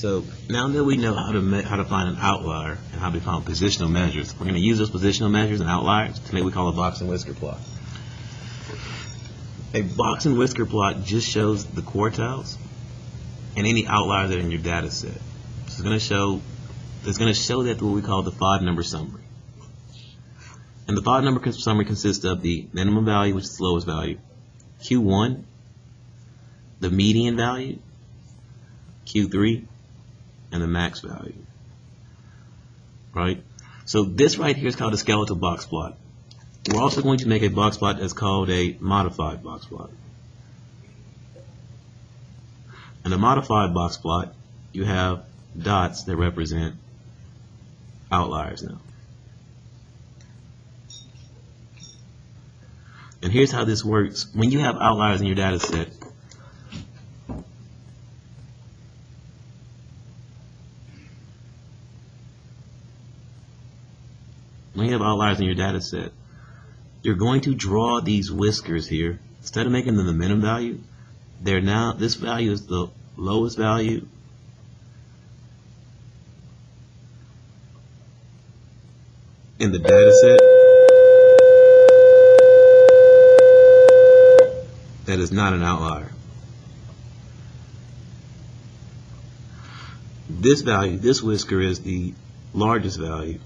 So now that we know how to find an outlier and how to find positional measures, we're going to use those positional measures and outliers to make what we call a box and whisker plot. A box and whisker plot just shows the quartiles and any outlier that are in your data set. So it's going to show that what we call the 5-number summary. And the 5-number summary consists of the minimum value, which is the lowest value, Q1, the median value, Q3, and the max value. Right? So this right here is called a skeletal box plot. We're also going to make a box plot that's called a modified box plot. In a modified box plot, you have dots that represent outliers now. And here's how this works. When you have outliers in your data set, you're going to draw these whiskers here. Instead of making them the minimum value, this value is the lowest value in the data set that is not an outlier. This value, this whisker, is the largest value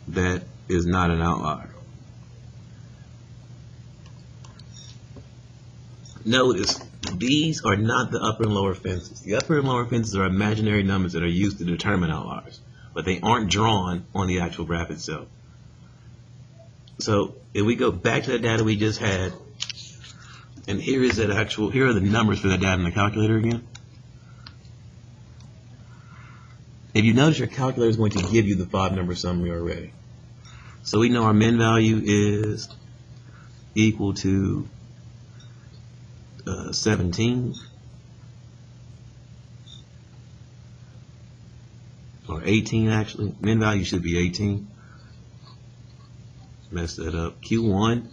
that is not an outlier. Notice, these are not the upper and lower fences. The upper and lower fences are imaginary numbers that are used to determine outliers, but they aren't drawn on the actual graph itself. So if we go back to the data we just had, and here are the numbers for that data in the calculator again. If you notice, your calculator is going to give you the 5-number summary already. So we know our min value is equal to 17, or 18 actually. Min value should be 18. Mess that up. Q1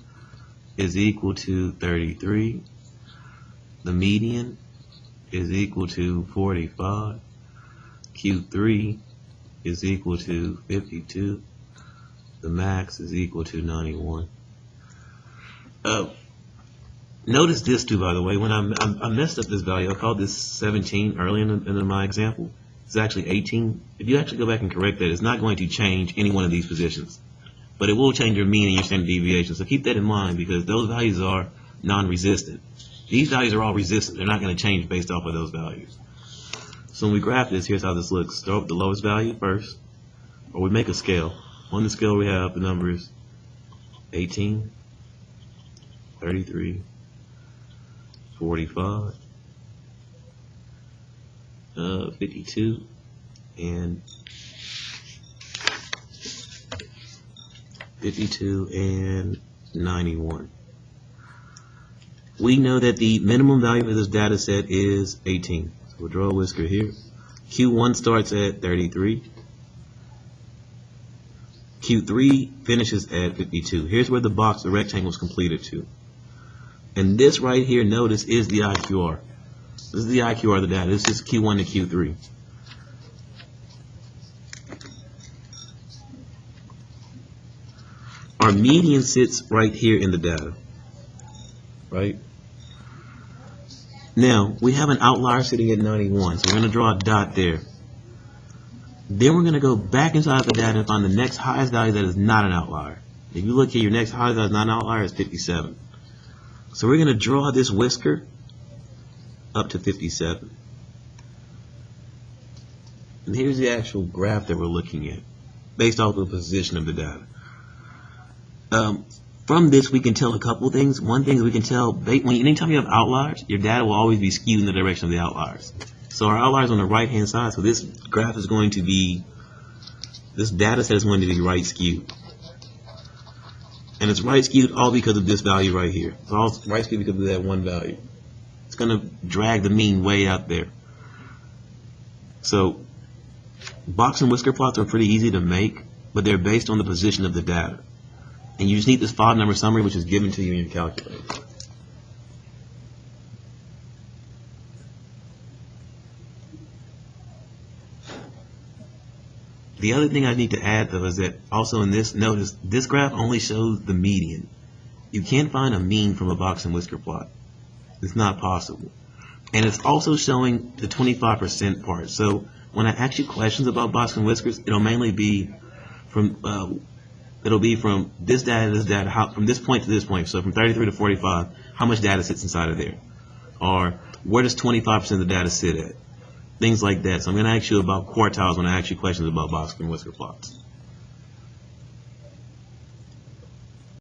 is equal to 33. The median is equal to 45. Q3 is equal to 52. The max is equal to 91. Notice this too, by the way. When I messed up this value, I called this 17 early in my example. It's actually 18. If you actually go back and correct that, it's not going to change any one of these positions, but it will change your mean and your standard deviation. So keep that in mind, because those values are non-resistant. These values are all resistant. They're not going to change based off of those values. So when we graph this, here's how this looks. Start with the lowest value first, or we make a scale. On the scale we have the numbers 18, 33, 45, 52, and 91. We know that the minimum value of this data set is 18. So we'll draw a whisker here. Q1 starts at 33. Q3 finishes at 52. Here's where the rectangle is completed to. And this right here, notice, is the IQR. This is the IQR of the data. This is Q1 to Q3. Our median sits right here in the data. Right? Now, we have an outlier sitting at 91, so we're going to draw a dot there. Then we're going to go back inside the data and find the next highest value that is not an outlier. If you look here, your next highest value that is not an outlier is 57. So we're going to draw this whisker up to 57. And here's the actual graph that we're looking at, based off the position of the data. From this, we can tell a couple things. One thing is we can tell, anytime you have outliers, your data will always be skewed in the direction of the outliers. So our outliers on the right-hand side, so this graph is going to be, this data set is going to be right skewed. And it's right skewed all because of this value right here. It's all right skewed because of that one value. It's going to drag the mean way out there. So box and whisker plots are pretty easy to make, but they're based on the position of the data. And you just need this 5-number summary, which is given to you in your calculator. The other thing I need to add, though, is that also in this, notice this graph only shows the median. You can't find a mean from a box and whisker plot. It's not possible. And it's also showing the 25% part. So when I ask you questions about box and whiskers, it'll mainly be from this data to this data, from this point to this point. So from 33 to 45, how much data sits inside of there? Or where does 25% of the data sit at? Things like that. So I'm going to ask you about quartiles when I ask you questions about box and whisker plots.